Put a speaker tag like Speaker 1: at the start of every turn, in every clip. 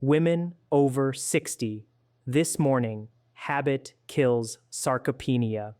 Speaker 1: Women over 60. This morning, habit kills sarcopenia.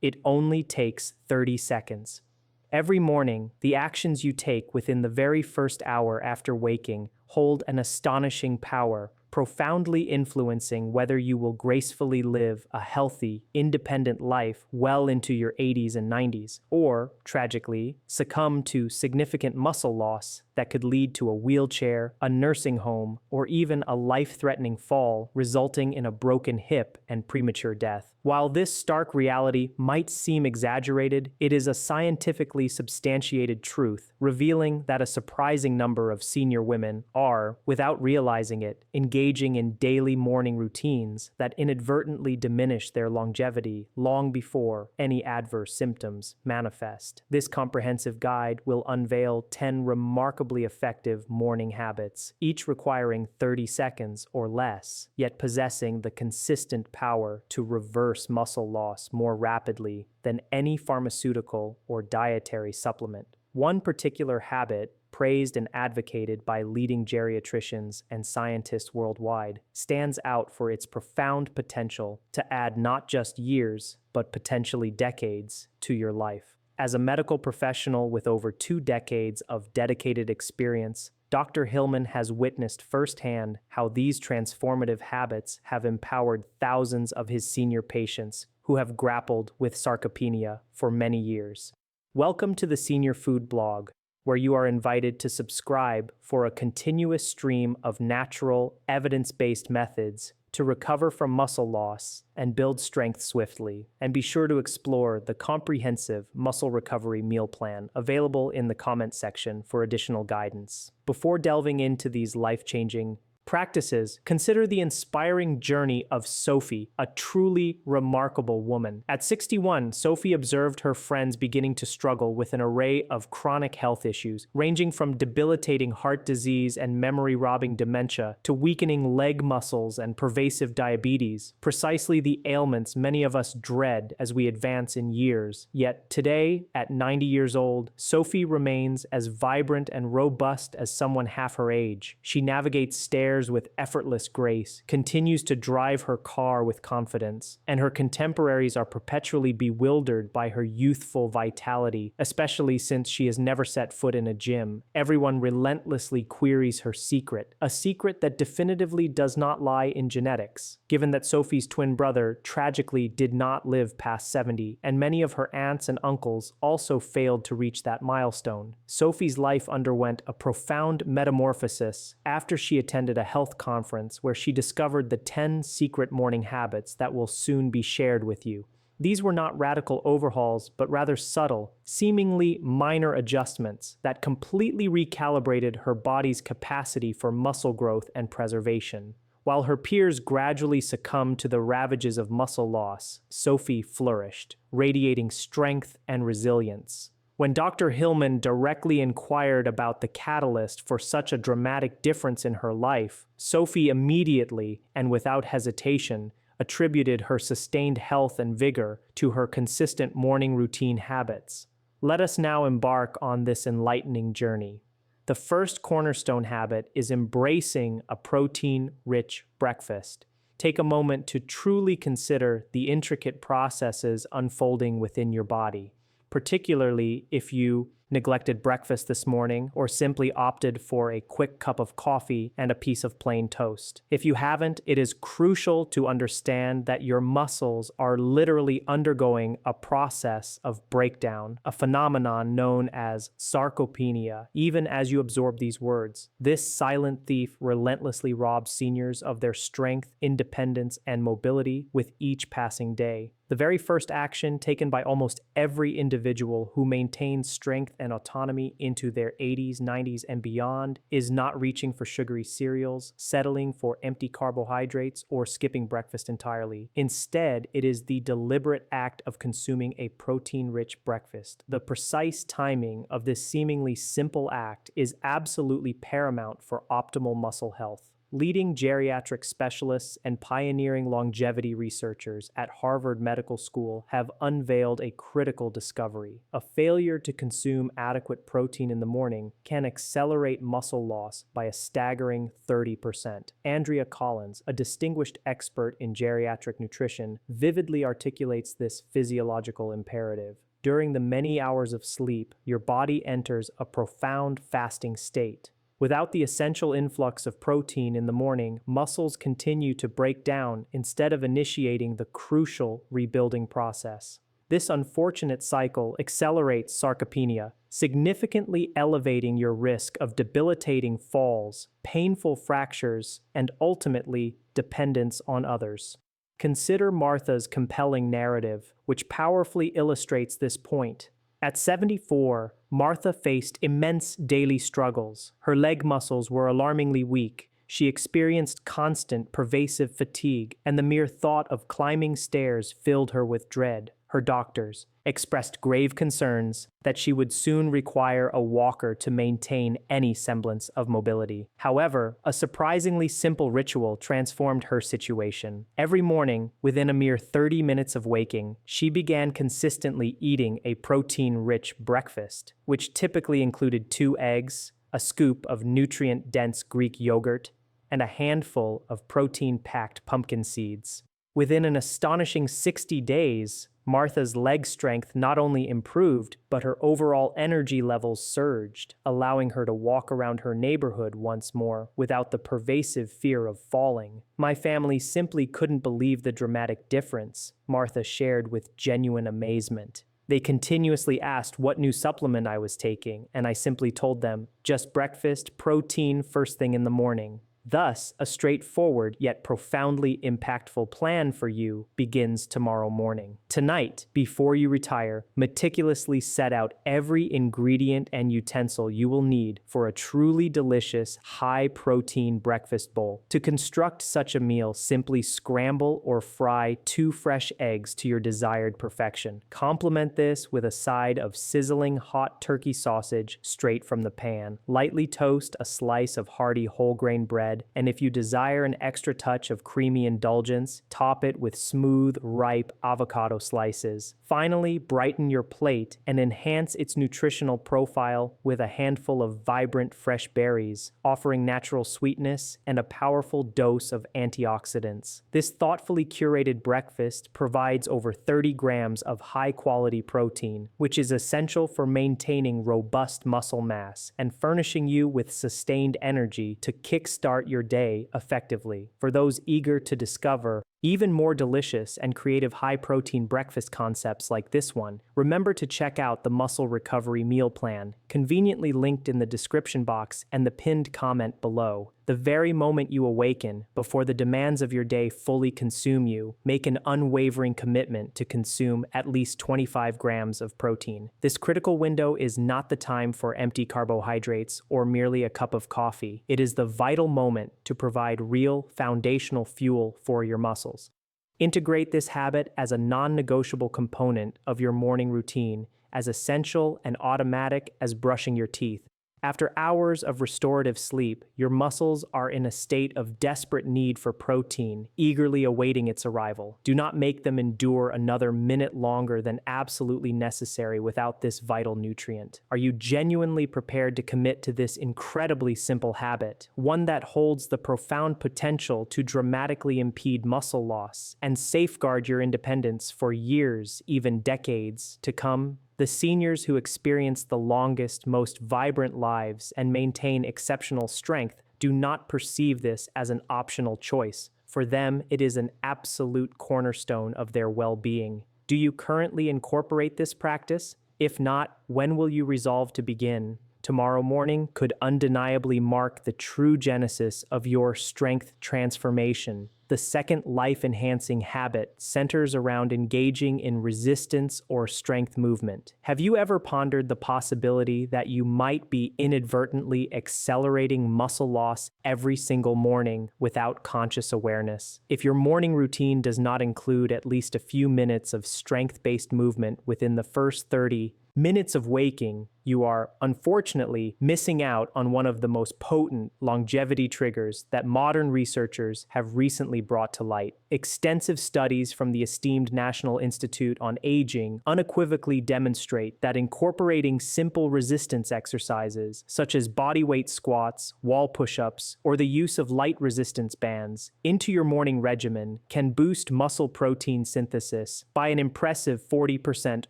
Speaker 1: It only takes 30 seconds. Every morning, the actions you take within the very first hour after waking hold an astonishing power, profoundly influencing whether you will gracefully live a healthy, independent life well into your 80s and 90s, or, tragically, succumb to significant muscle loss that could lead to a wheelchair, a nursing home, or even a life-threatening fall, resulting in a broken hip and premature death. While this stark reality might seem exaggerated, it is a scientifically substantiated truth, revealing that a surprising number of senior women are, without realizing it, engaging in daily morning routines that inadvertently diminish their longevity long before any adverse symptoms manifest. This comprehensive guide will unveil 10 remarkably effective morning habits, each requiring 30 seconds or less, yet possessing the consistent power to reverse muscle loss more rapidly than any pharmaceutical or dietary supplement. One particular habit, praised and advocated by leading geriatricians and scientists worldwide, stands out for its profound potential to add not just years, but potentially decades to your life. As a medical professional with over 2 decades of dedicated experience, Dr. Hillman has witnessed firsthand how these transformative habits have empowered thousands of his senior patients who have grappled with sarcopenia for many years. Welcome to the Senior Food Blog, where you are invited to subscribe for a continuous stream of natural, evidence-based methods to recover from muscle loss and build strength swiftly. And be sure to explore the comprehensive muscle recovery meal plan available in the comment section for additional guidance. Before delving into these life-changing practices, consider the inspiring journey of Sophie, a truly remarkable woman. At 61, Sophie observed her friends beginning to struggle with an array of chronic health issues, ranging from debilitating heart disease and memory-robbing dementia to weakening leg muscles and pervasive diabetes, precisely the ailments many of us dread as we advance in years. Yet today, at 90 years old, Sophie remains as vibrant and robust as someone half her age. She navigates stairs with effortless grace, continues to drive her car with confidence, and her contemporaries are perpetually bewildered by her youthful vitality, especially since she has never set foot in a gym. Everyone relentlessly queries her secret, a secret that definitively does not lie in genetics, given that Sophie's twin brother tragically did not live past 70, and many of her aunts and uncles also failed to reach that milestone. Sophie's life underwent a profound metamorphosis after she attended a health conference where she discovered the 10 secret morning habits that will soon be shared with you. These were not radical overhauls, but rather subtle, seemingly minor adjustments that completely recalibrated her body's capacity for muscle growth and preservation. While her peers gradually succumbed to the ravages of muscle loss, Sophie flourished, radiating strength and resilience. When Dr. Hillman directly inquired about the catalyst for such a dramatic difference in her life, Sophie immediately, and without hesitation, attributed her sustained health and vigor to her consistent morning routine habits. Let us now embark on this enlightening journey. The first cornerstone habit is embracing a protein-rich breakfast. Take a moment to truly consider the intricate processes unfolding within your body, particularly if you neglected breakfast this morning or simply opted for a quick cup of coffee and a piece of plain toast. If you haven't, it is crucial to understand that your muscles are literally undergoing a process of breakdown, a phenomenon known as sarcopenia, even as you absorb these words. This silent thief relentlessly robs seniors of their strength, independence, and mobility with each passing day. The very first action taken by almost every individual who maintains strength and autonomy into their 80s, 90s, and beyond is not reaching for sugary cereals, settling for empty carbohydrates, or skipping breakfast entirely. Instead, it is the deliberate act of consuming a protein-rich breakfast. The precise timing of this seemingly simple act is absolutely paramount for optimal muscle health. leading geriatric specialists and pioneering longevity researchers at Harvard Medical School have unveiled a critical discovery. A failure to consume adequate protein in the morning can accelerate muscle loss by a staggering 30%. Andrea Collins, a distinguished expert in geriatric nutrition, vividly articulates this physiological imperative. During the many hours of sleep, your body enters a profound fasting state. Without the essential influx of protein in the morning, muscles continue to break down instead of initiating the crucial rebuilding process. This unfortunate cycle accelerates sarcopenia, significantly elevating your risk of debilitating falls, painful fractures, and ultimately dependence on others. Consider Martha's compelling narrative, which powerfully illustrates this point. At 74, Martha faced immense daily struggles. Her leg muscles were alarmingly weak. She experienced constant, pervasive fatigue, and the mere thought of climbing stairs filled her with dread. Her doctors expressed grave concerns that she would soon require a walker to maintain any semblance of mobility. However, a surprisingly simple ritual transformed her situation. Every morning, within a mere 30 minutes of waking, she began consistently eating a protein-rich breakfast, which typically included 2 eggs, a scoop of nutrient-dense Greek yogurt, and a handful of protein-packed pumpkin seeds. Within an astonishing 60 days, Martha's leg strength not only improved, but her overall energy levels surged, allowing her to walk around her neighborhood once more without the pervasive fear of falling. "My family simply couldn't believe the dramatic difference," Martha shared with genuine amazement. "They continuously asked what new supplement I was taking, and I simply told them, just breakfast, protein first thing in the morning." Thus, a straightforward yet profoundly impactful plan for you begins tomorrow morning. Tonight, before you retire, meticulously set out every ingredient and utensil you will need for a truly delicious, high-protein breakfast bowl. To construct such a meal, simply scramble or fry 2 fresh eggs to your desired perfection. Complement this with a side of sizzling hot turkey sausage straight from the pan. Lightly toast a slice of hearty whole-grain bread, and if you desire an extra touch of creamy indulgence, top it with smooth, ripe avocado slices. Finally, brighten your plate and enhance its nutritional profile with a handful of vibrant fresh berries, offering natural sweetness and a powerful dose of antioxidants. This thoughtfully curated breakfast provides over 30 grams of high-quality protein, which is essential for maintaining robust muscle mass and furnishing you with sustained energy to kickstart your day effectively. For those eager to discover even more delicious and creative high-protein breakfast concepts like this one, remember to check out the Muscle Recovery Meal Plan, conveniently linked in the description box and the pinned comment below. The very moment you awaken, before the demands of your day fully consume you, make an unwavering commitment to consume at least 25 grams of protein. This critical window is not the time for empty carbohydrates or merely a cup of coffee. It is the vital moment to provide real, foundational fuel for your muscles. Integrate this habit as a non-negotiable component of your morning routine, as essential and automatic as brushing your teeth. After hours of restorative sleep, your muscles are in a state of desperate need for protein, eagerly awaiting its arrival. Do not make them endure another minute longer than absolutely necessary without this vital nutrient. Are you genuinely prepared to commit to this incredibly simple habit, one that holds the profound potential to dramatically impede muscle loss and safeguard your independence for years, even decades, to come? The seniors who experience the longest, most vibrant lives and maintain exceptional strength do not perceive this as an optional choice. For them, it is an absolute cornerstone of their well-being. Do you currently incorporate this practice? If not, when will you resolve to begin? Tomorrow morning could undeniably mark the true genesis of your strength transformation. The second life-enhancing habit centers around engaging in resistance or strength movement. Have you ever pondered the possibility that you might be inadvertently accelerating muscle loss every single morning without conscious awareness? If your morning routine does not include at least a few minutes of strength-based movement within the first 30 minutes of waking, you are, unfortunately, missing out on one of the most potent longevity triggers that modern researchers have recently brought to light. Extensive studies from the esteemed National Institute on Aging unequivocally demonstrate that incorporating simple resistance exercises, such as bodyweight squats, wall push-ups, or the use of light resistance bands, into your morning regimen can boost muscle protein synthesis by an impressive 40%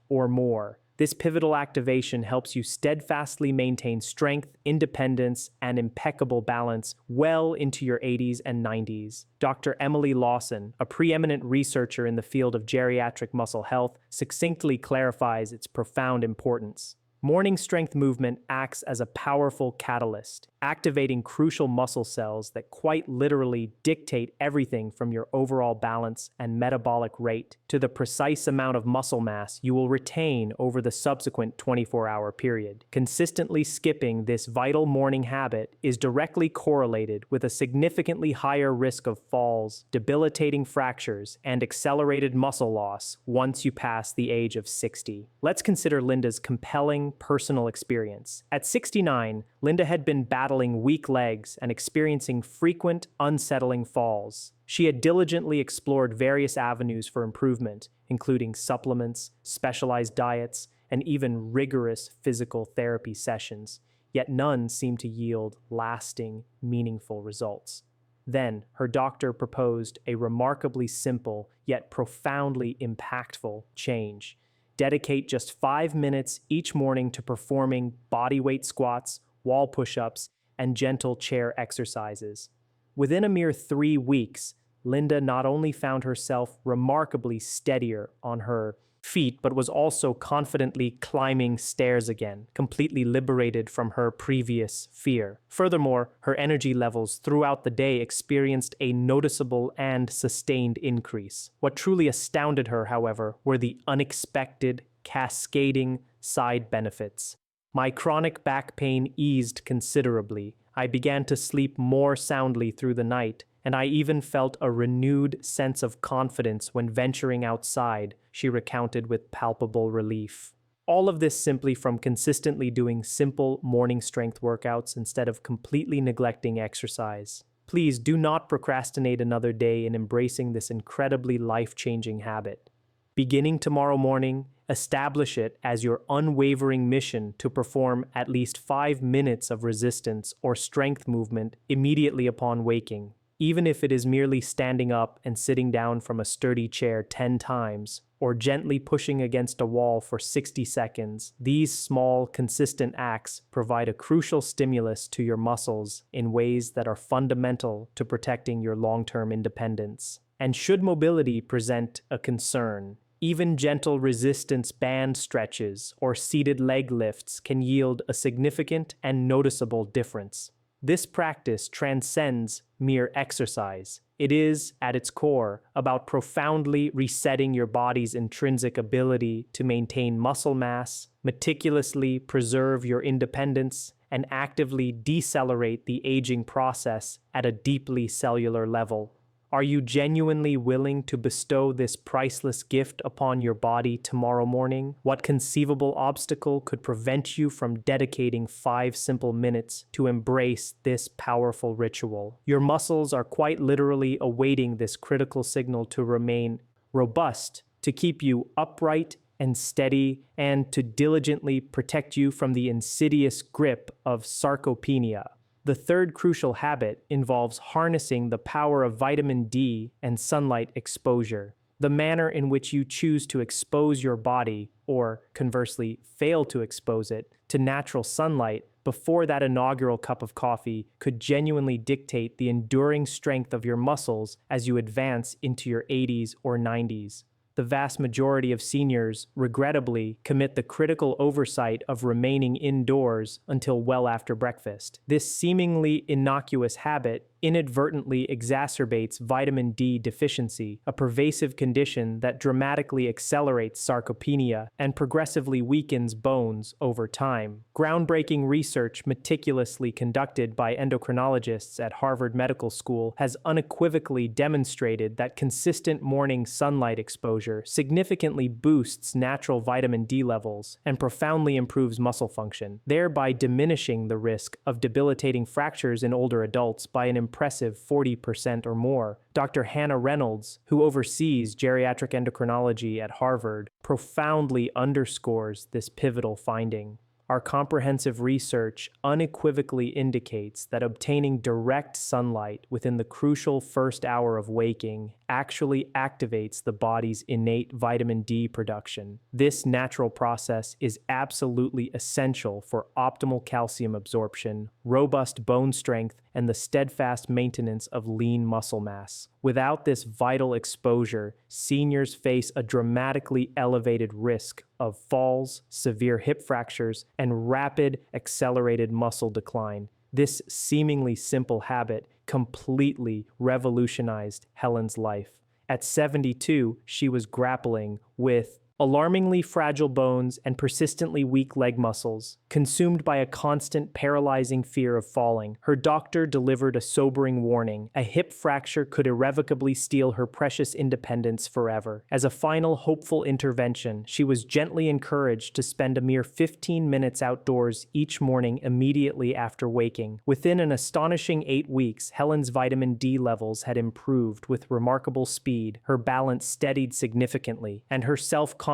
Speaker 1: or more. This pivotal activation helps you steadfastly maintain strength, independence, and impeccable balance well into your 80s and 90s. Dr. Emily Lawson, a preeminent researcher in the field of geriatric muscle health, succinctly clarifies its profound importance. Morning strength movement acts as a powerful catalyst, activating crucial muscle cells that quite literally dictate everything from your overall balance and metabolic rate to the precise amount of muscle mass you will retain over the subsequent 24-hour period. Consistently skipping this vital morning habit is directly correlated with a significantly higher risk of falls, debilitating fractures, and accelerated muscle loss once you pass the age of 60. Let's consider Linda's compelling personal experience. At 69, Linda had been battling weak legs and experiencing frequent, unsettling falls. She had diligently explored various avenues for improvement, including supplements, specialized diets, and even rigorous physical therapy sessions, yet none seemed to yield lasting, meaningful results. Then, her doctor proposed a remarkably simple, yet profoundly impactful change. Dedicate just 5 minutes each morning to performing bodyweight squats, wall push-ups, and gentle chair exercises. Within a mere 3 weeks, Linda not only found herself remarkably steadier on her feet, but was also confidently climbing stairs again, completely liberated from her previous fear. Furthermore, her energy levels throughout the day experienced a noticeable and sustained increase. What truly astounded her, however, were the unexpected, cascading side benefits. My chronic back pain eased considerably. I began to sleep more soundly through the night, and I even felt a renewed sense of confidence when venturing outside, she recounted with palpable relief. All of this simply from consistently doing simple morning strength workouts instead of completely neglecting exercise. Please do not procrastinate another day in embracing this incredibly life-changing habit. Beginning tomorrow morning, establish it as your unwavering mission to perform at least 5 minutes of resistance or strength movement immediately upon waking. Even if it is merely standing up and sitting down from a sturdy chair 10 times, or gently pushing against a wall for 60 seconds, these small, consistent acts provide a crucial stimulus to your muscles in ways that are fundamental to protecting your long-term independence. And should mobility present a concern, even gentle resistance band stretches or seated leg lifts can yield a significant and noticeable difference. This practice transcends mere exercise. It is, at its core, about profoundly resetting your body's intrinsic ability to maintain muscle mass, meticulously preserve your independence, and actively decelerate the aging process at a deeply cellular level. Are you genuinely willing to bestow this priceless gift upon your body tomorrow morning? What conceivable obstacle could prevent you from dedicating 5 simple minutes to embrace this powerful ritual? Your muscles are quite literally awaiting this critical signal to remain robust, to keep you upright and steady, and to diligently protect you from the insidious grip of sarcopenia. The third crucial habit involves harnessing the power of vitamin D and sunlight exposure. The manner in which you choose to expose your body, or conversely, fail to expose it, to natural sunlight before that inaugural cup of coffee could genuinely dictate the enduring strength of your muscles as you advance into your 80s or 90s. The vast majority of seniors, regrettably, commit the critical oversight of remaining indoors until well after breakfast. This seemingly innocuous habit inadvertently exacerbates vitamin D deficiency, a pervasive condition that dramatically accelerates sarcopenia and progressively weakens bones over time. Groundbreaking research meticulously conducted by endocrinologists at Harvard Medical School has unequivocally demonstrated that consistent morning sunlight exposure significantly boosts natural vitamin D levels and profoundly improves muscle function, thereby diminishing the risk of debilitating fractures in older adults by an impressive 40% or more. Dr. Hannah Reynolds, who oversees geriatric endocrinology at Harvard, profoundly underscores this pivotal finding. Our comprehensive research unequivocally indicates that obtaining direct sunlight within the crucial first hour of waking actually activates the body's innate vitamin D production. This natural process is absolutely essential for optimal calcium absorption, robust bone strength, and the steadfast maintenance of lean muscle mass. Without this vital exposure, seniors face a dramatically elevated risk of falls, severe hip fractures, and rapid, accelerated muscle decline. This seemingly simple habit completely revolutionized Helen's life. At 72, she was grappling with alarmingly fragile bones and persistently weak leg muscles. Consumed by a constant paralyzing fear of falling, her doctor delivered a sobering warning. A hip fracture could irrevocably steal her precious independence forever. As a final hopeful intervention, she was gently encouraged to spend a mere 15 minutes outdoors each morning immediately after waking. Within an astonishing 8 weeks, Helen's vitamin D levels had improved with remarkable speed, her balance steadied significantly, and her self-confidence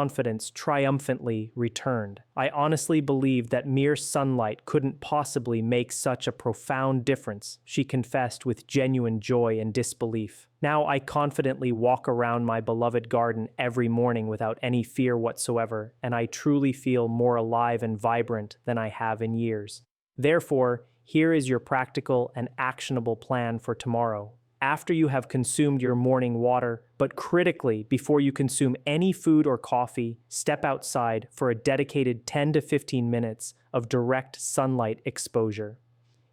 Speaker 1: triumphantly returned. I honestly believed that mere sunlight couldn't possibly make such a profound difference, she confessed with genuine joy and disbelief. Now I confidently walk around my beloved garden every morning without any fear whatsoever, and I truly feel more alive and vibrant than I have in years. Therefore, here is your practical and actionable plan for tomorrow. After you have consumed your morning water, but critically, before you consume any food or coffee, step outside for a dedicated 10 to 15 minutes of direct sunlight exposure.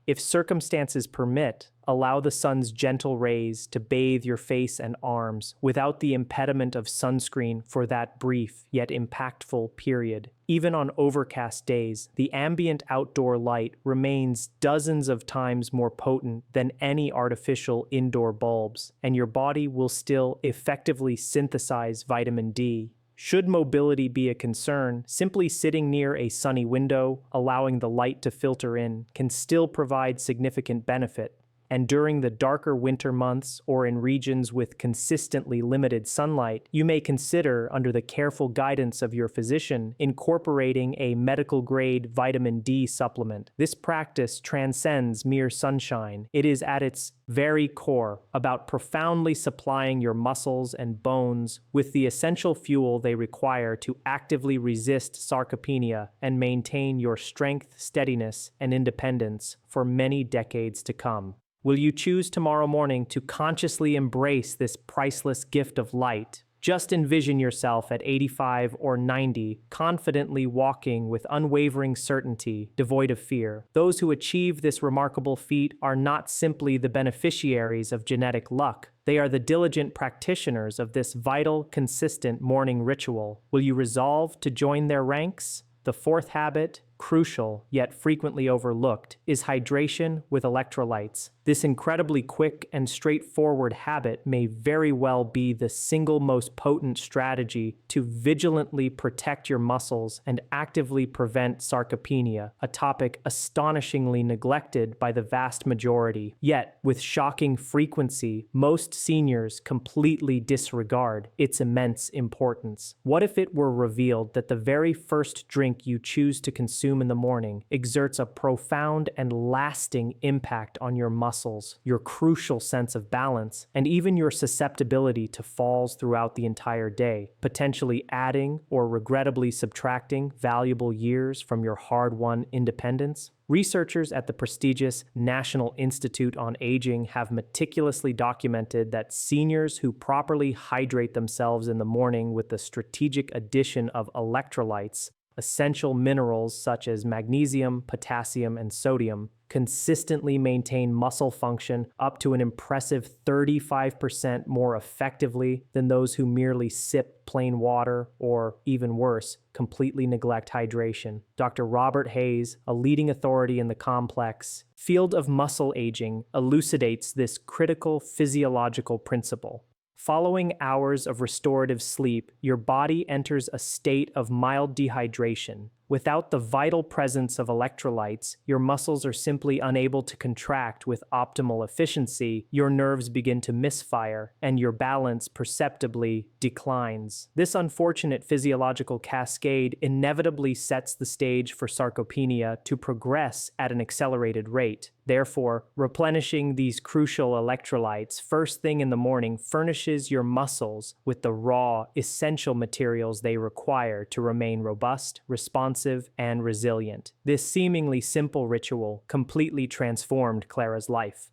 Speaker 1: If circumstances permit, allow the sun's gentle rays to bathe your face and arms without the impediment of sunscreen for that brief yet impactful period. Even on overcast days, the ambient outdoor light remains dozens of times more potent than any artificial indoor bulbs, and your body will still effectively synthesize vitamin D. Should mobility be a concern, simply sitting near a sunny window, allowing the light to filter in, can still provide significant benefit. And during the darker winter months or in regions with consistently limited sunlight, you may consider, under the careful guidance of your physician, incorporating a medical-grade vitamin D supplement. This practice transcends mere sunshine. It is at its very core about profoundly supplying your muscles and bones with the essential fuel they require to actively resist sarcopenia and maintain your strength, steadiness, and independence for many decades to come. Will you choose tomorrow morning to consciously embrace this priceless gift of light? Just envision yourself at 85 or 90, confidently walking with unwavering certainty, devoid of fear. Those who achieve this remarkable feat are not simply the beneficiaries of genetic luck. They are the diligent practitioners of this vital, consistent morning ritual. Will you resolve to join their ranks? The fourth habit, crucial yet frequently overlooked, is hydration with electrolytes. This incredibly quick and straightforward habit may very well be the single most potent strategy to vigilantly protect your muscles and actively prevent sarcopenia, a topic astonishingly neglected by the vast majority. Yet, with shocking frequency, most seniors completely disregard its immense importance. What if it were revealed that the very first drink you choose to consume in the morning exerts a profound and lasting impact on your muscles, your crucial sense of balance, and even your susceptibility to falls throughout the entire day, potentially adding or regrettably subtracting valuable years from your hard-won independence? Researchers at the prestigious National Institute on Aging have meticulously documented that seniors who properly hydrate themselves in the morning with the strategic addition of electrolytes, essential minerals such as magnesium, potassium, and sodium, consistently maintain muscle function up to an impressive 35% more effectively than those who merely sip plain water or, even worse, completely neglect hydration. Dr. Robert Hayes, a leading authority in the complex field of muscle aging, elucidates this critical physiological principle. Following hours of restorative sleep, your body enters a state of mild dehydration. Without the vital presence of electrolytes, your muscles are simply unable to contract with optimal efficiency, your nerves begin to misfire, and your balance perceptibly declines. This unfortunate physiological cascade inevitably sets the stage for sarcopenia to progress at an accelerated rate. Therefore, replenishing these crucial electrolytes first thing in the morning furnishes your muscles with the raw, essential materials they require to remain robust, responsive, and resilient. This seemingly simple ritual completely transformed Clara's life.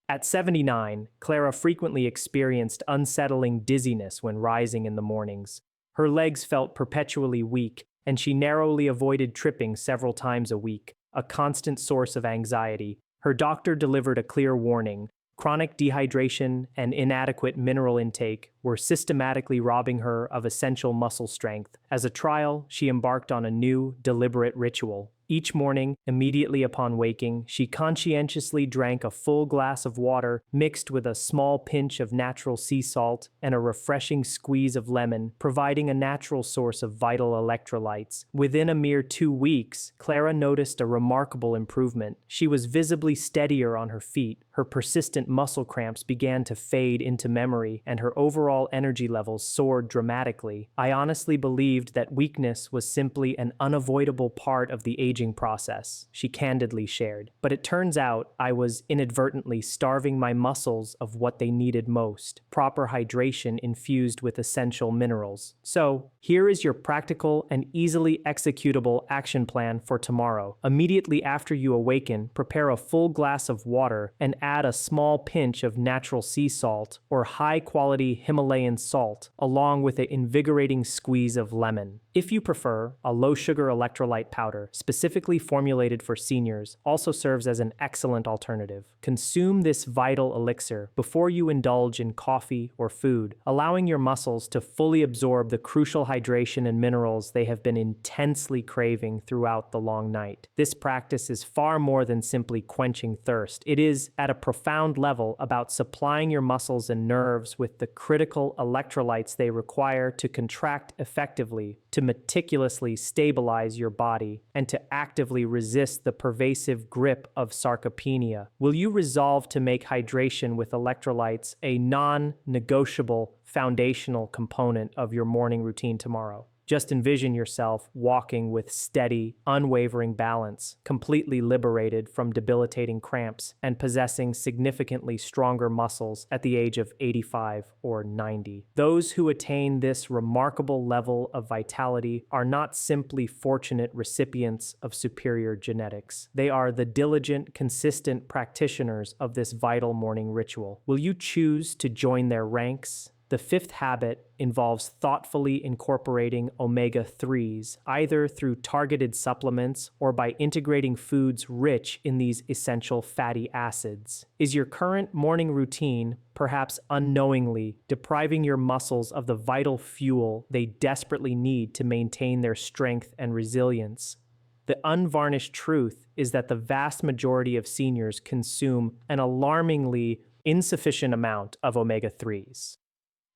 Speaker 1: At 79, Clara frequently experienced unsettling dizziness when rising in the mornings. Her legs felt perpetually weak, and she narrowly avoided tripping several times a week, a constant source of anxiety. Her doctor delivered a clear warning. Chronic dehydration and inadequate mineral intake were systematically robbing her of essential muscle strength. As a trial, she embarked on a new, deliberate ritual. Each morning, immediately upon waking, she conscientiously drank a full glass of water mixed with a small pinch of natural sea salt and a refreshing squeeze of lemon, providing a natural source of vital electrolytes. Within a mere 2 weeks, Clara noticed a remarkable improvement. She was visibly steadier on her feet, her persistent muscle cramps began to fade into memory, and her overall energy levels soared dramatically. I honestly believed that weakness was simply an unavoidable part of the aging process, she candidly shared. But it turns out I was inadvertently starving my muscles of what they needed most, proper hydration infused with essential minerals. So, here is your practical and easily executable action plan for tomorrow. Immediately after you awaken, prepare a full glass of water and add a small pinch of natural sea salt or high-quality Himalayan salt, along with an invigorating squeeze of lemon. If you prefer, a low-sugar electrolyte powder, specifically formulated for seniors, also serves as an excellent alternative. Consume this vital elixir before you indulge in coffee or food, allowing your muscles to fully absorb the crucial hydration and minerals they have been intensely craving throughout the long night. This practice is far more than simply quenching thirst. It is, at a profound level, about supplying your muscles and nerves with the critical electrolytes they require to contract effectively, to meticulously stabilize your body, and to actively resist the pervasive grip of sarcopenia. Will you resolve to make hydration with electrolytes a non-negotiable foundational component of your morning routine tomorrow? Just envision yourself walking with steady, unwavering balance, completely liberated from debilitating cramps, and possessing significantly stronger muscles at the age of 85 or 90. Those who attain this remarkable level of vitality are not simply fortunate recipients of superior genetics. They are the diligent, consistent practitioners of this vital morning ritual. Will you choose to join their ranks? The fifth habit involves thoughtfully incorporating omega-3s, either through targeted supplements or by integrating foods rich in these essential fatty acids. Is your current morning routine, perhaps unknowingly, depriving your muscles of the vital fuel they desperately need to maintain their strength and resilience? The unvarnished truth is that the vast majority of seniors consume an alarmingly insufficient amount of omega-3s.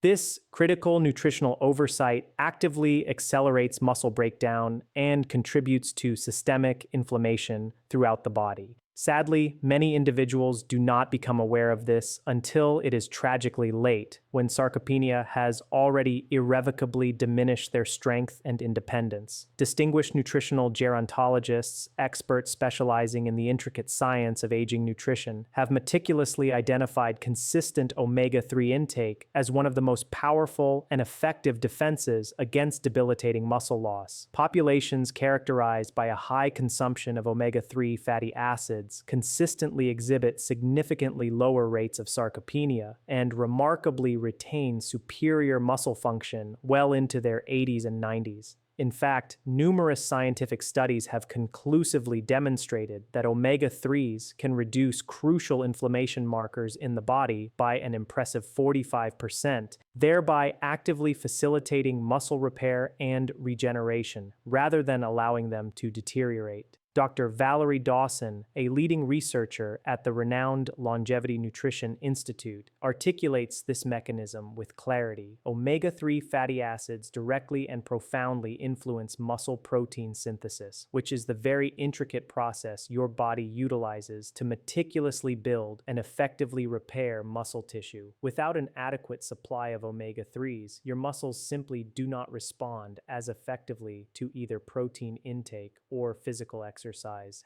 Speaker 1: This critical nutritional oversight actively accelerates muscle breakdown and contributes to systemic inflammation throughout the body. Sadly, many individuals do not become aware of this until it is tragically late, when sarcopenia has already irrevocably diminished their strength and independence. Distinguished nutritional gerontologists, experts specializing in the intricate science of aging nutrition, have meticulously identified consistent omega-3 intake as one of the most powerful and effective defenses against debilitating muscle loss. Populations characterized by a high consumption of omega-3 fatty acids consistently exhibit significantly lower rates of sarcopenia and remarkably retain superior muscle function well into their 80s and 90s. In fact, numerous scientific studies have conclusively demonstrated that omega-3s can reduce crucial inflammation markers in the body by an impressive 45%, thereby actively facilitating muscle repair and regeneration, rather than allowing them to deteriorate. Dr. Valerie Dawson, a leading researcher at the renowned Longevity Nutrition Institute, articulates this mechanism with clarity. Omega-3 fatty acids directly and profoundly influence muscle protein synthesis, which is the very intricate process your body utilizes to meticulously build and effectively repair muscle tissue. Without an adequate supply of omega-3s, your muscles simply do not respond as effectively to either protein intake or physical exercise.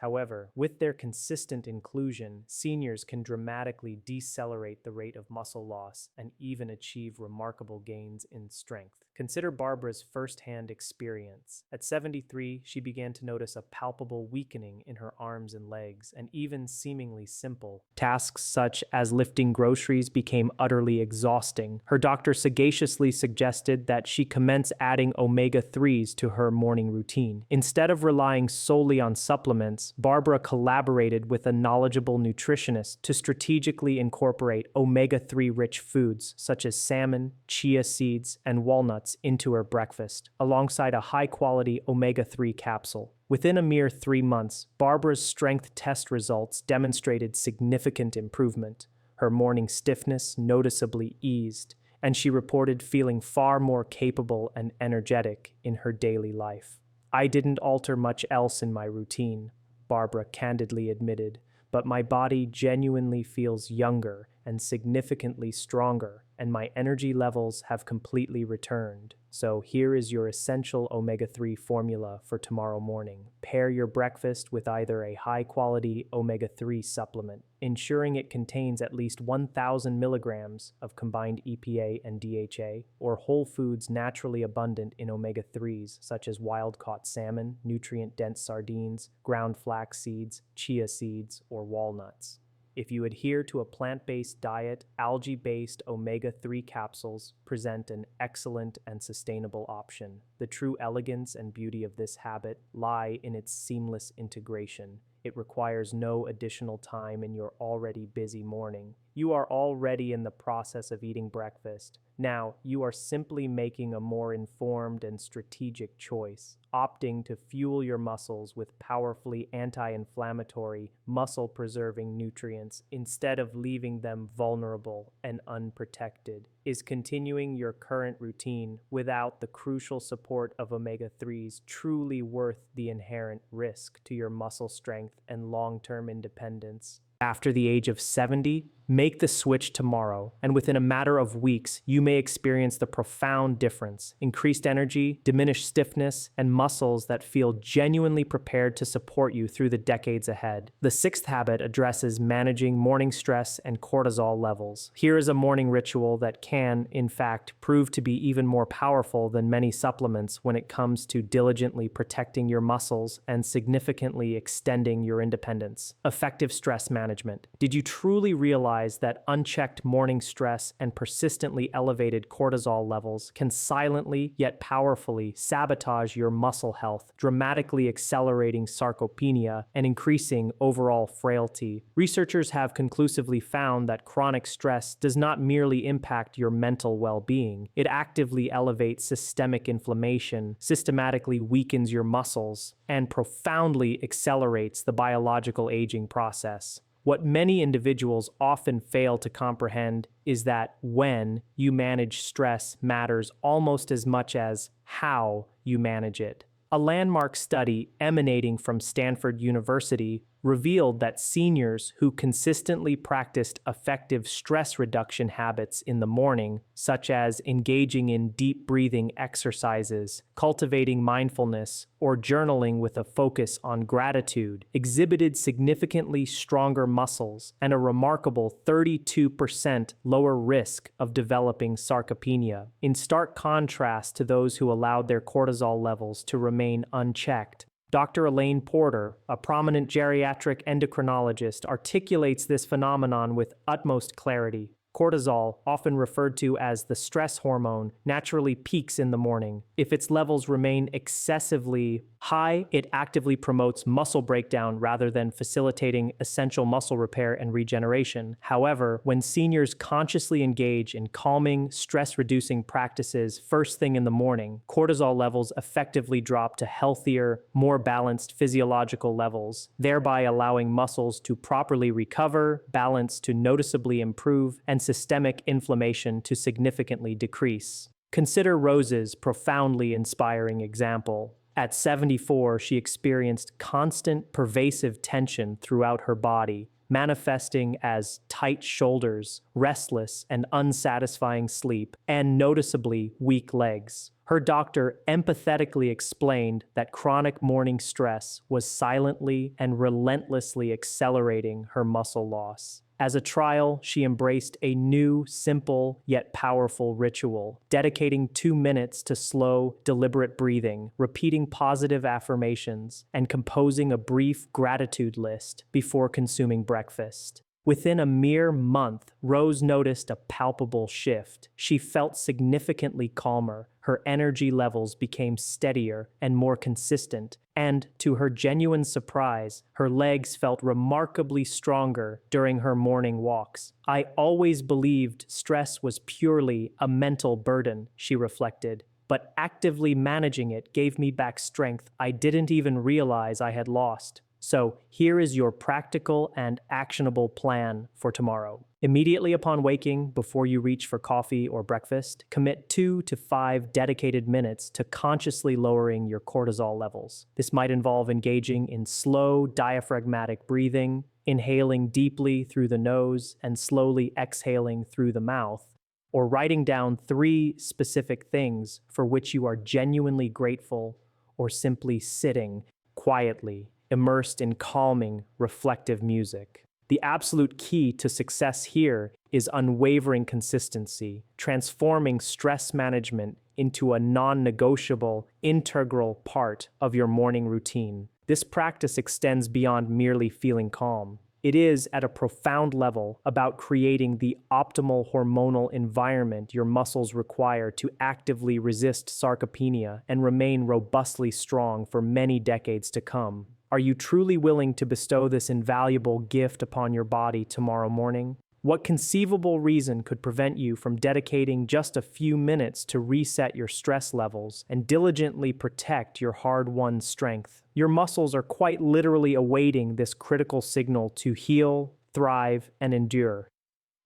Speaker 1: However, with their consistent inclusion, seniors can dramatically decelerate the rate of muscle loss and even achieve remarkable gains in strength. Consider Barbara's first-hand experience. At 73, she began to notice a palpable weakening in her arms and legs, and even seemingly simple tasks such as lifting groceries became utterly exhausting. Her doctor sagaciously suggested that she commence adding omega-3s to her morning routine. Instead of relying solely on supplements, Barbara collaborated with a knowledgeable nutritionist to strategically incorporate omega-3 rich foods such as salmon, chia seeds, and walnuts into her breakfast, alongside a high-quality omega-3 capsule. Within a mere 3 months, Barbara's strength test results demonstrated significant improvement. Her morning stiffness noticeably eased, and she reported feeling far more capable and energetic in her daily life. "I didn't alter much else in my routine," Barbara candidly admitted, "but my body genuinely feels younger and significantly stronger, and my energy levels have completely returned. So here is your essential omega-3 formula for tomorrow morning. Pair your breakfast with either a high-quality omega-3 supplement, ensuring it contains at least 1,000 milligrams of combined EPA and DHA, or whole foods naturally abundant in omega-3s such as wild-caught salmon, nutrient-dense sardines, ground flax seeds, chia seeds, or walnuts. If you adhere to a plant-based diet, algae-based omega-3 capsules present an excellent and sustainable option. The true elegance and beauty of this habit lie in its seamless integration. It requires no additional time in your already busy morning. You are already in the process of eating breakfast. Now, you are simply making a more informed and strategic choice, opting to fuel your muscles with powerfully anti-inflammatory, muscle-preserving nutrients instead of leaving them vulnerable and unprotected. Is continuing your current routine without the crucial support of omega-3s truly worth the inherent risk to your muscle strength and long-term independence? After the age of 70, make the switch tomorrow, and within a matter of weeks, you may experience the profound difference: increased energy, diminished stiffness, and muscles that feel genuinely prepared to support you through the decades ahead. The sixth habit addresses managing morning stress and cortisol levels. Here is a morning ritual that can, in fact, prove to be even more powerful than many supplements when it comes to diligently protecting your muscles and significantly extending your independence. Effective stress management. Did you truly realize that unchecked morning stress and persistently elevated cortisol levels can silently yet powerfully sabotage your muscle health, dramatically accelerating sarcopenia and increasing overall frailty? Researchers have conclusively found that chronic stress does not merely impact your mental well-being, it actively elevates systemic inflammation, systematically weakens your muscles, and profoundly accelerates the biological aging process. What many individuals often fail to comprehend is that when you manage stress matters almost as much as how you manage it. A landmark study emanating from Stanford University revealed that seniors who consistently practiced effective stress reduction habits in the morning, such as engaging in deep breathing exercises, cultivating mindfulness, or journaling with a focus on gratitude, exhibited significantly stronger muscles and a remarkable 32% lower risk of developing sarcopenia, in stark contrast to those who allowed their cortisol levels to remain unchecked. Dr. Elaine Porter, a prominent geriatric endocrinologist, articulates this phenomenon with utmost clarity. Cortisol, often referred to as the stress hormone, naturally peaks in the morning. If its levels remain excessively high, it actively promotes muscle breakdown rather than facilitating essential muscle repair and regeneration. However, when seniors consciously engage in calming, stress-reducing practices first thing in the morning, cortisol levels effectively drop to healthier, more balanced physiological levels, thereby allowing muscles to properly recover, balance to noticeably improve, and systemic inflammation to significantly decrease. Consider Rose's profoundly inspiring example. At 74, she experienced constant, pervasive tension throughout her body, manifesting as tight shoulders, restless and unsatisfying sleep, and noticeably weak legs. Her doctor empathetically explained that chronic morning stress was silently and relentlessly accelerating her muscle loss. As a trial, she embraced a new, simple, yet powerful ritual, dedicating 2 minutes to slow, deliberate breathing, repeating positive affirmations, and composing a brief gratitude list before consuming breakfast. Within a mere month, Rose noticed a palpable shift. She felt significantly calmer, her energy levels became steadier and more consistent, and, to her genuine surprise, her legs felt remarkably stronger during her morning walks. "I always believed stress was purely a mental burden," she reflected, "but actively managing it gave me back strength I didn't even realize I had lost." So here is your practical and actionable plan for tomorrow. Immediately upon waking, before you reach for coffee or breakfast, commit 2 to 5 dedicated minutes to consciously lowering your cortisol levels. This might involve engaging in slow, diaphragmatic breathing, inhaling deeply through the nose and slowly exhaling through the mouth, or writing down 3 specific things for which you are genuinely grateful, or simply sitting quietly, immersed in calming, reflective music. The absolute key to success here is unwavering consistency, transforming stress management into a non-negotiable, integral part of your morning routine. This practice extends beyond merely feeling calm. It is, at a profound level, about creating the optimal hormonal environment your muscles require to actively resist sarcopenia and remain robustly strong for many decades to come. Are you truly willing to bestow this invaluable gift upon your body tomorrow morning? What conceivable reason could prevent you from dedicating just a few minutes to reset your stress levels and diligently protect your hard-won strength? Your muscles are quite literally awaiting this critical signal to heal, thrive, and endure.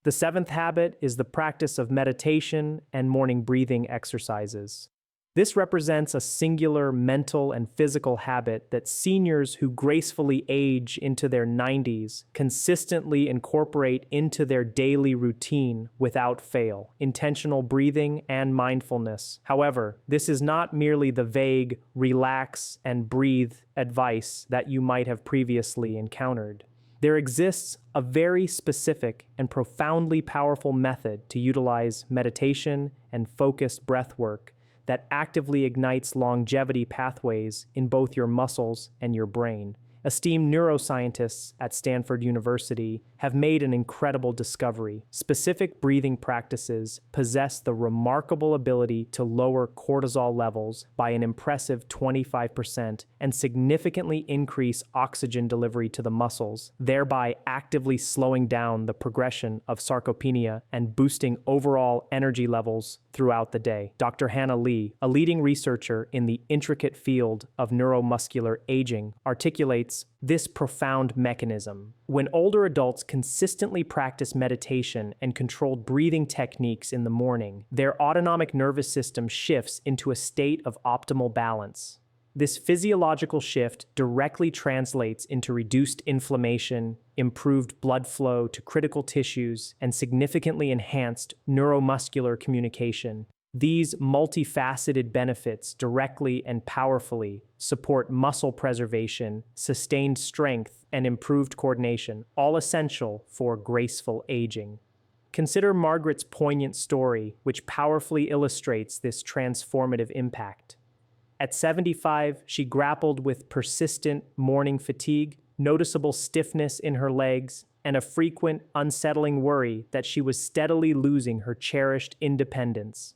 Speaker 1: The 7th habit is the practice of meditation and morning breathing exercises. This represents a singular mental and physical habit that seniors who gracefully age into their 90s consistently incorporate into their daily routine without fail: intentional breathing and mindfulness. However, this is not merely the vague relax and breathe advice that you might have previously encountered. There exists a very specific and profoundly powerful method to utilize meditation and focused breath work that actively ignites longevity pathways in both your muscles and your brain. Esteemed neuroscientists at Stanford University have made an incredible discovery. Specific breathing practices possess the remarkable ability to lower cortisol levels by an impressive 25% and significantly increase oxygen delivery to the muscles, thereby actively slowing down the progression of sarcopenia and boosting overall energy levels throughout the day. Dr. Hannah Lee, a leading researcher in the intricate field of neuromuscular aging, articulates this profound mechanism. When older adults consistently practice meditation and controlled breathing techniques in the morning, their autonomic nervous system shifts into a state of optimal balance. This physiological shift directly translates into reduced inflammation, improved blood flow to critical tissues, and significantly enhanced neuromuscular communication. These multifaceted benefits directly and powerfully support muscle preservation, sustained strength, and improved coordination, all essential for graceful aging. Consider Margaret's poignant story, which powerfully illustrates this transformative impact. At 75, she grappled with persistent morning fatigue, noticeable stiffness in her legs, and a frequent, unsettling worry that she was steadily losing her cherished independence.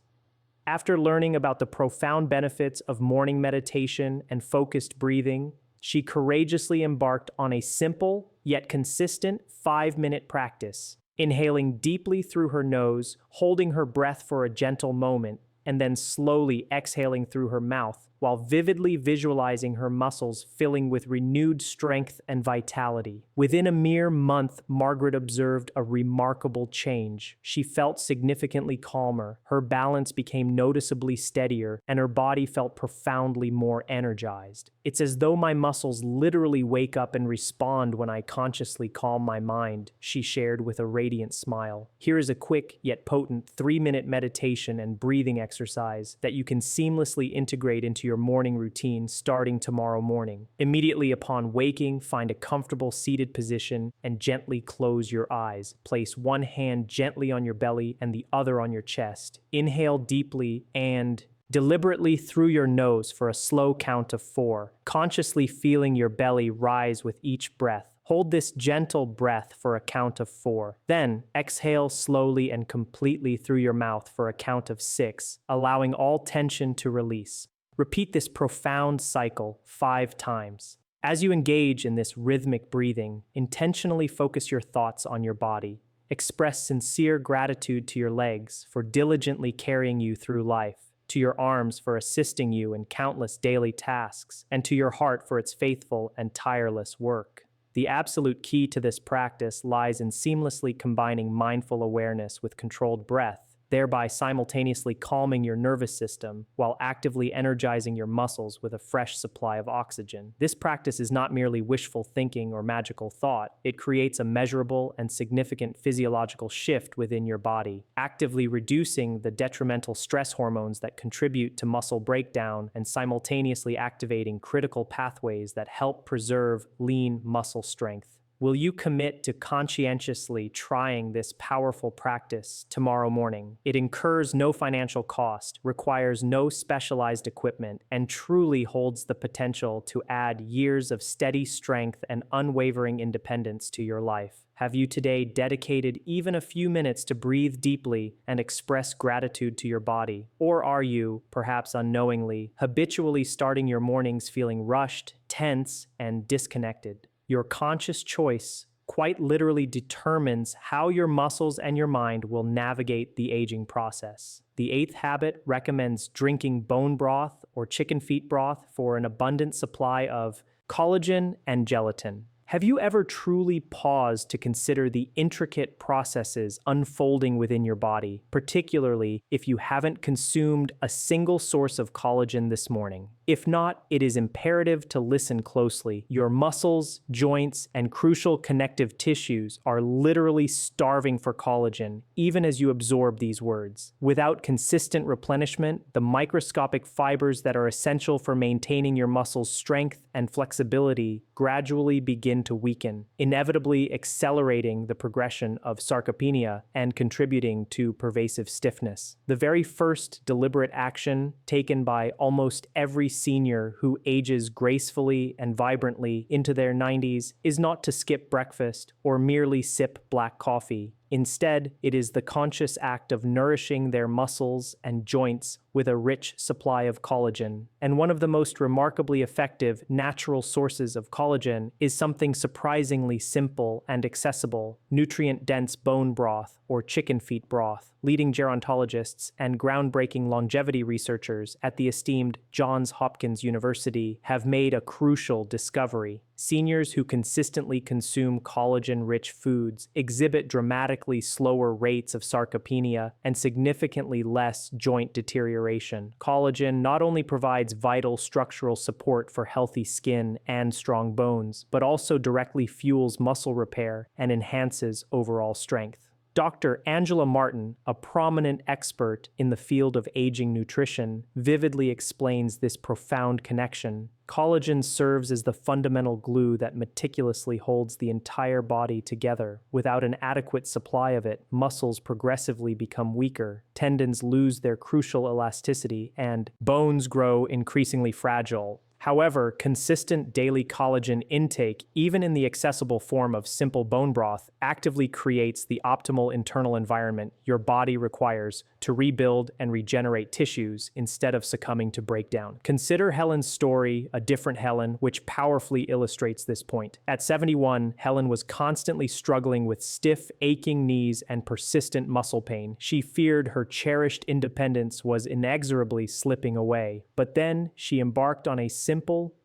Speaker 1: After learning about the profound benefits of morning meditation and focused breathing, she courageously embarked on a simple yet consistent 5-minute practice, inhaling deeply through her nose, holding her breath for a gentle moment, and then slowly exhaling through her mouth, while vividly visualizing her muscles filling with renewed strength and vitality. Within a mere month, Margaret observed a remarkable change. She felt significantly calmer, her balance became noticeably steadier, and her body felt profoundly more energized. "It's as though my muscles literally wake up and respond when I consciously calm my mind," she shared with a radiant smile. "Here is a quick yet potent 3-minute meditation and breathing exercise that you can seamlessly integrate into your morning routine starting tomorrow morning. Immediately upon waking, find a comfortable seated position and gently close your eyes. Place one hand gently on your belly and the other on your chest. Inhale deeply and deliberately through your nose for a slow count of 4, consciously feeling your belly rise with each breath. Hold this gentle breath for a count of 4. Then exhale slowly and completely through your mouth for a count of 6, allowing all tension to release. Repeat this profound cycle 5 times. As you engage in this rhythmic breathing, intentionally focus your thoughts on your body. Express sincere gratitude to your legs for diligently carrying you through life, to your arms for assisting you in countless daily tasks, and to your heart for its faithful and tireless work. The absolute key to this practice lies in seamlessly combining mindful awareness with controlled breath, thereby simultaneously calming your nervous system while actively energizing your muscles with a fresh supply of oxygen. This practice is not merely wishful thinking or magical thought. It creates a measurable and significant physiological shift within your body, actively reducing the detrimental stress hormones that contribute to muscle breakdown and simultaneously activating critical pathways that help preserve lean muscle strength. Will you commit to conscientiously trying this powerful practice tomorrow morning? It incurs no financial cost, requires no specialized equipment, and truly holds the potential to add years of steady strength and unwavering independence to your life. Have you today dedicated even a few minutes to breathe deeply and express gratitude to your body? Or are you, perhaps unknowingly, habitually starting your mornings feeling rushed, tense, and disconnected? Your conscious choice quite literally determines how your muscles and your mind will navigate the aging process. The 8th habit recommends drinking bone broth or chicken feet broth for an abundant supply of collagen and gelatin. Have you ever truly paused to consider the intricate processes unfolding within your body, particularly if you haven't consumed a single source of collagen this morning? If not, it is imperative to listen closely. Your muscles, joints, and crucial connective tissues are literally starving for collagen, even as you absorb these words. Without consistent replenishment, the microscopic fibers that are essential for maintaining your muscles' strength and flexibility gradually begin to weaken, inevitably accelerating the progression of sarcopenia and contributing to pervasive stiffness. The very first deliberate action taken by almost every senior who ages gracefully and vibrantly into their 90s is not to skip breakfast or merely sip black coffee. Instead, it is the conscious act of nourishing their muscles and joints with a rich supply of collagen. And one of the most remarkably effective natural sources of collagen is something surprisingly simple and accessible: nutrient-dense bone broth or chicken feet broth. Leading gerontologists and groundbreaking longevity researchers at the esteemed Johns Hopkins University have made a crucial discovery. Seniors who consistently consume collagen-rich foods exhibit dramatically slower rates of sarcopenia and significantly less joint deterioration. Collagen not only provides vital structural support for healthy skin and strong bones, but also directly fuels muscle repair and enhances overall strength. Dr. Angela Martin, a prominent expert in the field of aging nutrition, vividly explains this profound connection. Collagen serves as the fundamental glue that meticulously holds the entire body together. Without an adequate supply of it, muscles progressively become weaker, tendons lose their crucial elasticity, and bones grow increasingly fragile. However, consistent daily collagen intake, even in the accessible form of simple bone broth, actively creates the optimal internal environment your body requires to rebuild and regenerate tissues instead of succumbing to breakdown. Consider Helen's story, A Different Helen, which powerfully illustrates this point. At 71, Helen was constantly struggling with stiff, aching knees and persistent muscle pain. She feared her cherished independence was inexorably slipping away. But then she embarked on a simple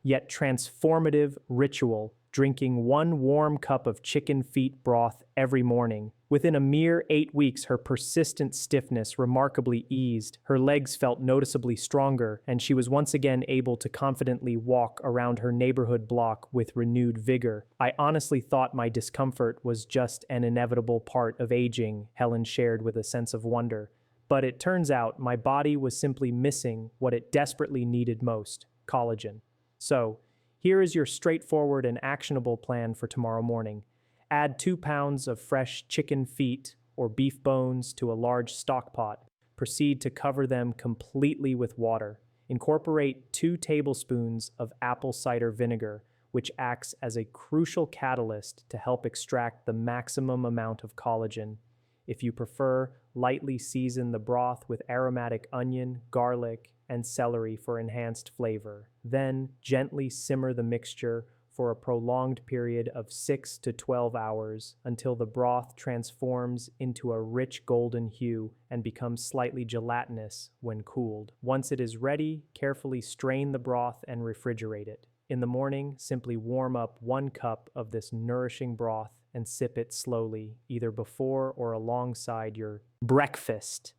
Speaker 1: yet transformative ritual, drinking one warm cup of chicken feet broth every morning. Within a mere 8 weeks, her persistent stiffness remarkably eased, her legs felt noticeably stronger, and she was once again able to confidently walk around her neighborhood block with renewed vigor. I honestly thought my discomfort was just an inevitable part of aging, Helen shared with a sense of wonder. But it turns out my body was simply missing what it desperately needed most: collagen. So, here is your straightforward and actionable plan for tomorrow morning. Add 2 pounds of fresh chicken feet or beef bones to a large stock pot. Proceed to cover them completely with water. Incorporate 2 tablespoons of apple cider vinegar, which acts as a crucial catalyst to help extract the maximum amount of collagen. If you prefer, lightly season the broth with aromatic onion, garlic, and celery for enhanced flavor. Then, gently simmer the mixture for a prolonged period of 6 to 12 hours until the broth transforms into a rich golden hue and becomes slightly gelatinous when cooled. Once it is ready, carefully strain the broth and refrigerate it. In the morning, simply warm up 1 cup of this nourishing broth and sip it slowly, either before or alongside your breakfast.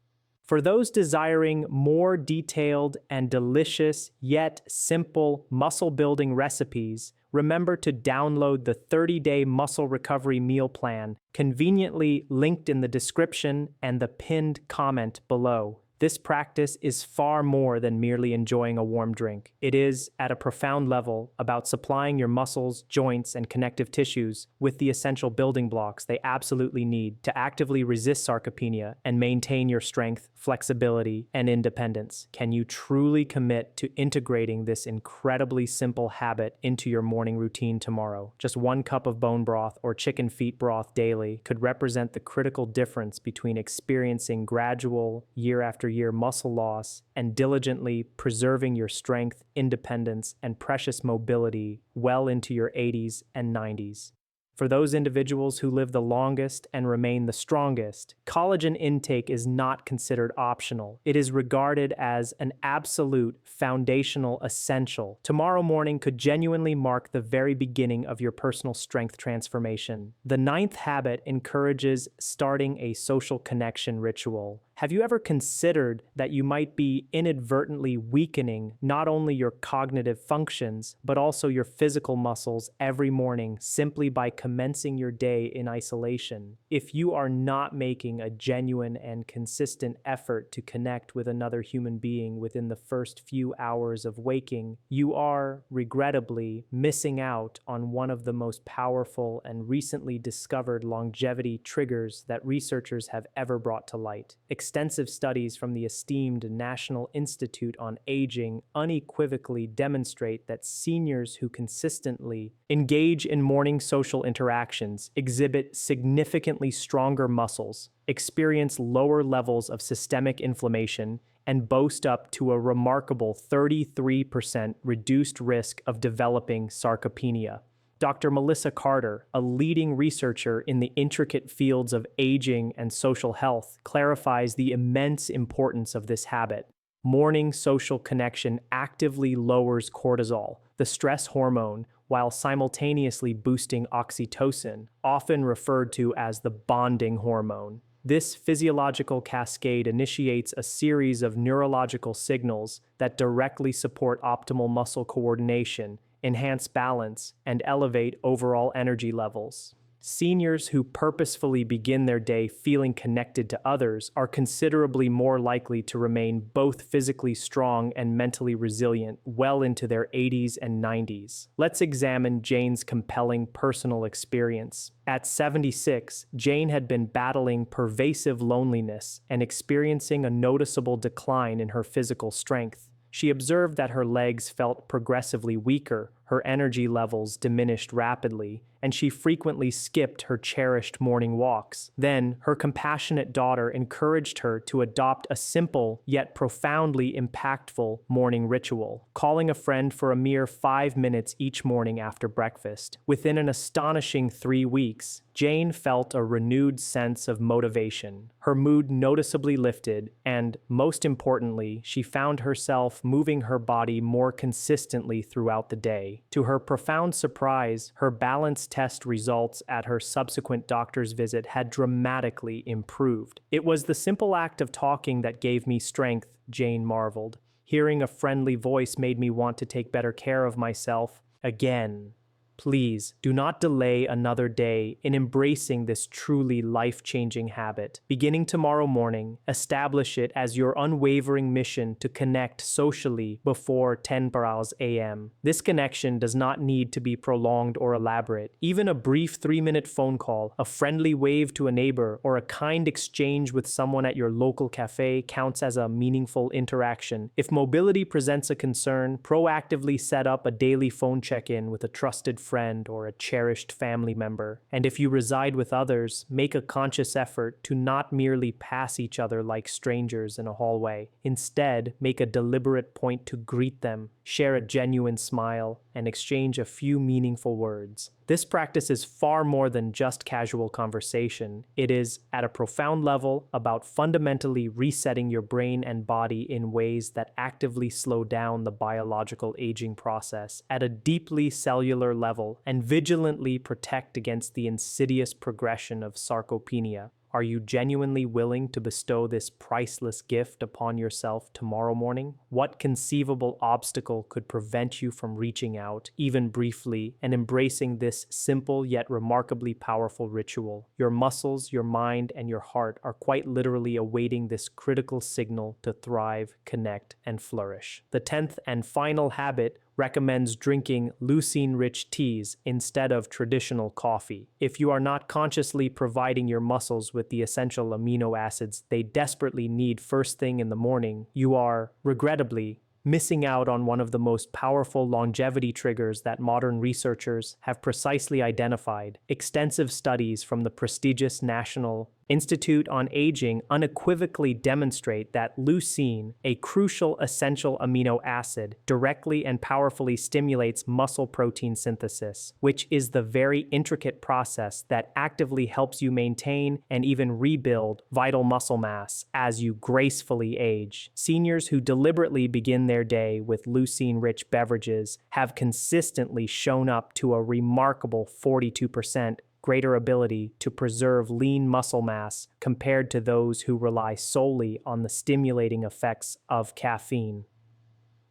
Speaker 1: For those desiring more detailed and delicious yet simple muscle-building recipes, remember to download the 30-day Muscle Recovery Meal Plan, conveniently linked in the description and the pinned comment below. This practice is far more than merely enjoying a warm drink. It is, at a profound level, about supplying your muscles, joints, and connective tissues with the essential building blocks they absolutely need to actively resist sarcopenia and maintain your strength, flexibility, and independence. Can you truly commit to integrating this incredibly simple habit into your morning routine tomorrow? Just 1 cup of bone broth or chicken feet broth daily could represent the critical difference between experiencing gradual, year after year muscle loss and diligently preserving your strength, independence, and precious mobility well into your 80s and 90s. For those individuals who live the longest and remain the strongest, collagen intake is not considered optional. It is regarded as an absolute foundational essential. Tomorrow morning could genuinely mark the very beginning of your personal strength transformation. The 9th habit encourages starting a social connection ritual. Have you ever considered that you might be inadvertently weakening not only your cognitive functions, but also your physical muscles every morning simply by commencing your day in isolation? If you are not making a genuine and consistent effort to connect with another human being within the first few hours of waking, you are, regrettably, missing out on one of the most powerful and recently discovered longevity triggers that researchers have ever brought to light. Extensive studies from the esteemed National Institute on Aging unequivocally demonstrate that seniors who consistently engage in morning social interactions exhibit significantly stronger muscles, experience lower levels of systemic inflammation, and boast up to a remarkable 33% reduced risk of developing sarcopenia. Dr. Melissa Carter, a leading researcher in the intricate fields of aging and social health, clarifies the immense importance of this habit. Morning social connection actively lowers cortisol, the stress hormone, while simultaneously boosting oxytocin, often referred to as the bonding hormone. This physiological cascade initiates a series of neurological signals that directly support optimal muscle coordination, enhance balance, and elevate overall energy levels. Seniors who purposefully begin their day feeling connected to others are considerably more likely to remain both physically strong and mentally resilient well into their 80s and 90s. Let's examine Jane's compelling personal experience. At 76, Jane had been battling pervasive loneliness and experiencing a noticeable decline in her physical strength. She observed that her legs felt progressively weaker, her energy levels diminished rapidly, and she frequently skipped her cherished morning walks. Then, her compassionate daughter encouraged her to adopt a simple yet profoundly impactful morning ritual, calling a friend for a mere 5 minutes each morning after breakfast. Within an astonishing 3 weeks, Jane felt a renewed sense of motivation. Her mood noticeably lifted, and, most importantly, she found herself moving her body more consistently throughout the day. To her profound surprise, her balance test results at her subsequent doctor's visit had dramatically improved. "It was the simple act of talking that gave me strength," Jane marveled. "Hearing a friendly voice made me want to take better care of myself again." Please do not delay another day in embracing this truly life-changing habit. Beginning tomorrow morning, establish it as your unwavering mission to connect socially before 10 a.m. This connection does not need to be prolonged or elaborate. Even a brief 3-minute phone call, a friendly wave to a neighbor, or a kind exchange with someone at your local cafe counts as a meaningful interaction. If mobility presents a concern, proactively set up a daily phone check-in with a trusted friend or a cherished family member. And if you reside with others, make a conscious effort to not merely pass each other like strangers in a hallway. Instead, make a deliberate point to greet them, share a genuine smile, and exchange a few meaningful words. This practice is far more than just casual conversation. It is, at a profound level, about fundamentally resetting your brain and body in ways that actively slow down the biological aging process at a deeply cellular level and vigilantly protect against the insidious progression of sarcopenia. Are you genuinely willing to bestow this priceless gift upon yourself tomorrow morning? What conceivable obstacle could prevent you from reaching out, even briefly, and embracing this simple yet remarkably powerful ritual? Your muscles, your mind, and your heart are quite literally awaiting this critical signal to thrive, connect, and flourish. The 10th and final habit recommends drinking leucine-rich teas instead of traditional coffee. If you are not consciously providing your muscles with the essential amino acids they desperately need first thing in the morning, you are, regrettably, missing out on one of the most powerful longevity triggers that modern researchers have precisely identified. Extensive studies from the prestigious National Institute on Aging unequivocally demonstrate that leucine, a crucial essential amino acid, directly and powerfully stimulates muscle protein synthesis, which is the very intricate process that actively helps you maintain and even rebuild vital muscle mass as you gracefully age. Seniors who deliberately begin their day with leucine-rich beverages have consistently shown up to a remarkable 42% greater ability to preserve lean muscle mass compared to those who rely solely on the stimulating effects of caffeine.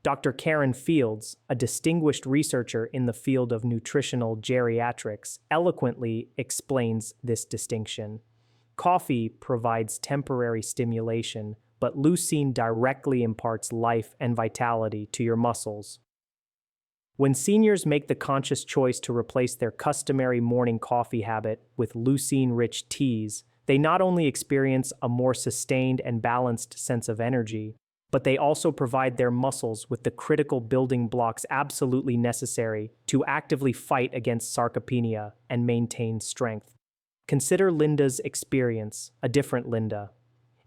Speaker 1: Dr. Karen Fields, a distinguished researcher in the field of nutritional geriatrics, eloquently explains this distinction. Coffee provides temporary stimulation, but leucine directly imparts life and vitality to your muscles. When seniors make the conscious choice to replace their customary morning coffee habit with leucine-rich teas, they not only experience a more sustained and balanced sense of energy, but they also provide their muscles with the critical building blocks absolutely necessary to actively fight against sarcopenia and maintain strength. Consider Linda's experience, a different Linda.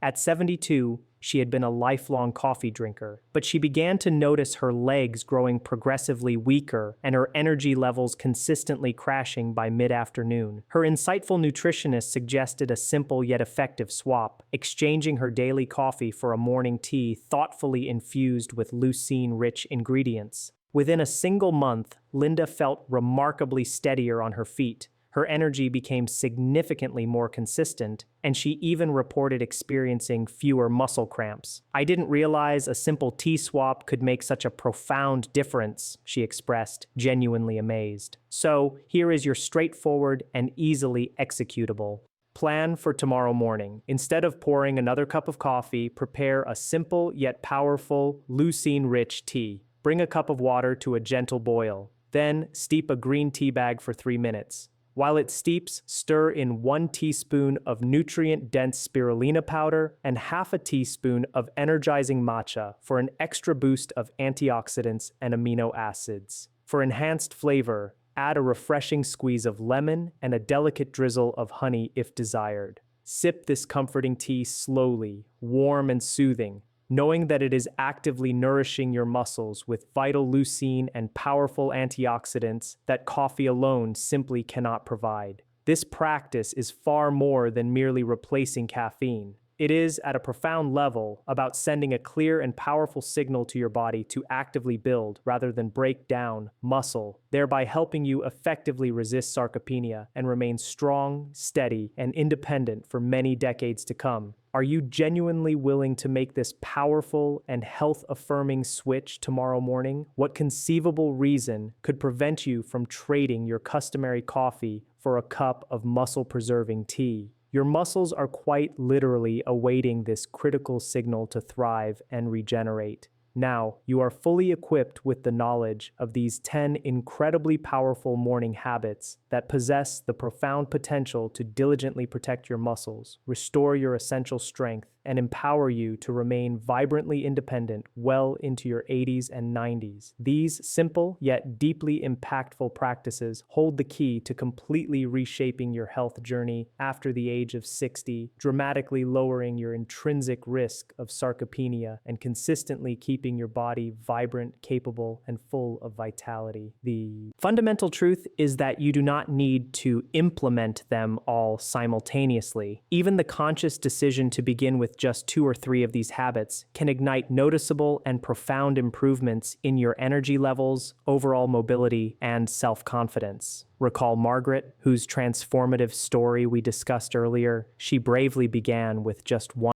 Speaker 1: At 72, she had been a lifelong coffee drinker, but she began to notice her legs growing progressively weaker and her energy levels consistently crashing by mid-afternoon. Her insightful nutritionist suggested a simple yet effective swap, exchanging her daily coffee for a morning tea thoughtfully infused with leucine-rich ingredients. Within a single month, Linda felt remarkably steadier on her feet. Her energy became significantly more consistent, and she even reported experiencing fewer muscle cramps. "I didn't realize a simple tea swap could make such a profound difference," she expressed, genuinely amazed. So, here is your straightforward and easily executable plan for tomorrow morning. Instead of pouring another cup of coffee, prepare a simple yet powerful leucine-rich tea. Bring a cup of water to a gentle boil. Then, steep a green tea bag for 3 minutes. While it steeps, stir in 1 teaspoon of nutrient-dense spirulina powder and half a teaspoon of energizing matcha for an extra boost of antioxidants and amino acids. For enhanced flavor, add a refreshing squeeze of lemon and a delicate drizzle of honey if desired. Sip this comforting tea slowly, warm and soothing, knowing that it is actively nourishing your muscles with vital leucine and powerful antioxidants that coffee alone simply cannot provide. This practice is far more than merely replacing caffeine. It is, at a profound level, about sending a clear and powerful signal to your body to actively build rather than break down muscle, thereby helping you effectively resist sarcopenia and remain strong, steady, and independent for many decades to come. Are you genuinely willing to make this powerful and health-affirming switch tomorrow morning? What conceivable reason could prevent you from trading your customary coffee for a cup of muscle-preserving tea? Your muscles are quite literally awaiting this critical signal to thrive and regenerate. Now, you are fully equipped with the knowledge of these 10 incredibly powerful morning habits that possess the profound potential to diligently protect your muscles, restore your essential strength, and empower you to remain vibrantly independent well into your 80s and 90s. These simple yet deeply impactful practices hold the key to completely reshaping your health journey after the age of 60, dramatically lowering your intrinsic risk of sarcopenia and consistently keeping your body vibrant, capable, and full of vitality. The fundamental truth is that you do not need to implement them all simultaneously. Even the conscious decision to begin with just 2 or 3 of these habits can ignite noticeable and profound improvements in your energy levels, overall mobility, and self-confidence. Recall Margaret, whose transformative story we discussed earlier. She bravely began with just one